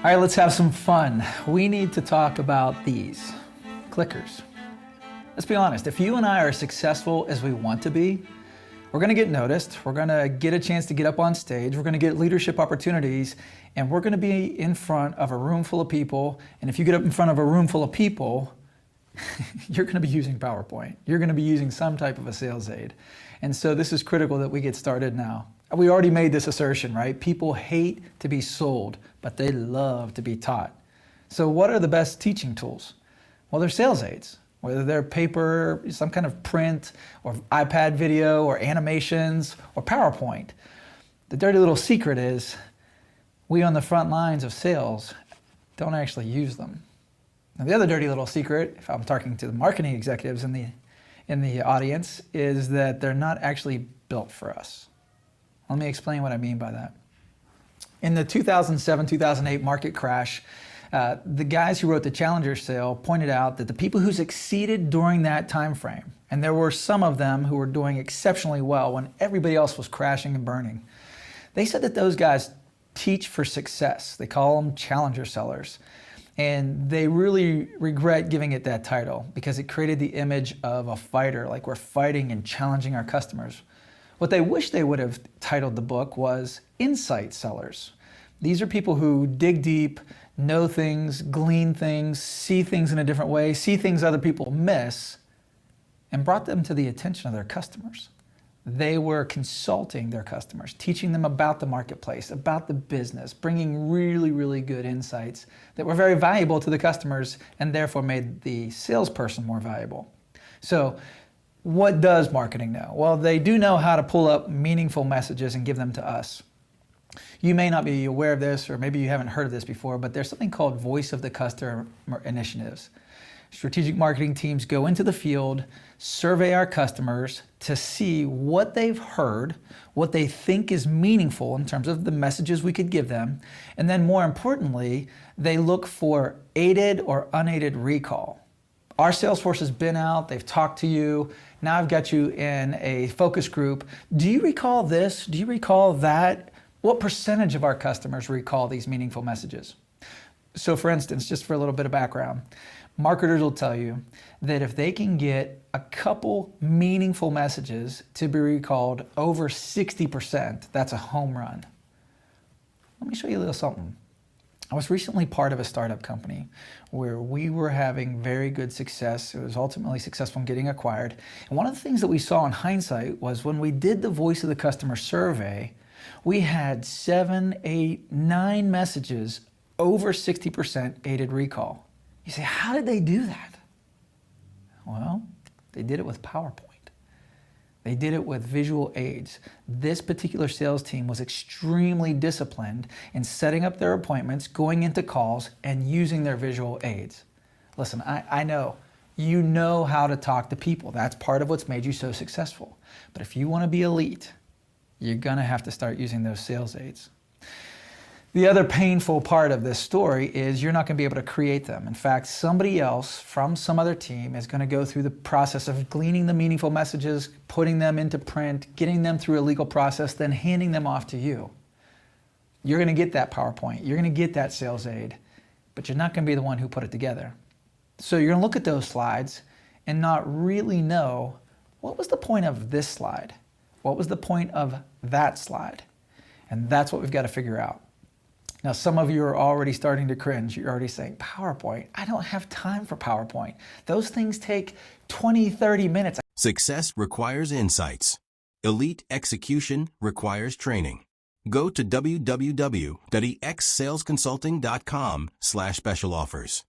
All right, let's have some fun. We need to talk about these clickers. Let's be honest, if you and I are as successful as we want to be, we're gonna get noticed, we're gonna get a chance to get up on stage, we're gonna get leadership opportunities, and we're gonna be in front of a room full of people. And if you get up in front of a room full of people, you're gonna be using PowerPoint. You're gonna be using some type of a sales aid. And so this is critical that we get started now. We already made this assertion, right? People hate to be sold, but they love to be taught. So what are the best teaching tools? Well, they're sales aids, whether they're paper, some kind of print, or iPad video, or animations, or PowerPoint. The dirty little secret is we on the front lines of sales don't actually use them. Now, the other dirty little secret, if I'm talking to the marketing executives in the audience, is that they're not actually built for us. Let me explain what I mean by that. In the 2007-2008 market crash, the guys who wrote the Challenger sale pointed out that the people who succeeded during that time frame, and there were some of them who were doing exceptionally well when everybody else was crashing and burning, they said that those guys teach for success. They call them Challenger sellers. And they really regret giving it that title because it created the image of a fighter, like we're fighting and challenging our customers. What they wish they would have titled the book was Insight Sellers. These are people who dig deep, know things, glean things, see things in a different way, see things other people miss, and brought them to the attention of their customers. They were consulting their customers, teaching them about the marketplace, about the business, bringing really, really good insights that were very valuable to the customers and therefore made the salesperson more valuable. So what does marketing know? Well, they do know how to pull up meaningful messages and give them to us. You may not be aware of this, or maybe you haven't heard of this before, but there's something called Voice of the Customer initiatives. Strategic marketing teams go into the field, survey our customers to see what they've heard, what they think is meaningful in terms of the messages we could give them, and then more importantly, they look for aided or unaided recall. Our sales force has been out, they've talked to you, now I've got you in a focus group. Do you recall this? Do you recall that? What percentage of our customers recall these meaningful messages? So for instance, just for a little bit of background, marketers will tell you that if they can get a couple meaningful messages to be recalled over 60%, that's a home run. Let me show you a little something. I was recently part of a startup company where we were having very good success. It was ultimately successful in getting acquired. And one of the things that we saw in hindsight was when we did the Voice of the Customer survey, we had 7, 8, 9 messages over 60% aided recall. You say, how did they do that? Well, they did it with PowerPoint. They did it with visual aids. This particular sales team was extremely disciplined in setting up their appointments, going into calls, and using their visual aids. Listen, I know you know how to talk to people. That's part of what's made you so successful. But if you want to be elite, you're gonna have to start using those sales aids. The other painful part of this story is you're not going to be able to create them. In fact, somebody else from some other team is going to go through the process of gleaning the meaningful messages, putting them into print, getting them through a legal process, then handing them off to you. You're going to get that PowerPoint, you're going to get that sales aid, but you're not going to be the one who put it together. So you're going to look at those slides and not really know what was the point of this slide? What was the point of that slide? And that's what we've got to figure out. Now, some of you are already starting to cringe. You're already saying, PowerPoint? I don't have time for PowerPoint. Those things take 20, 30 minutes. Success requires insights. Elite execution requires training. Go to www.exsalesconsulting.com/special offers.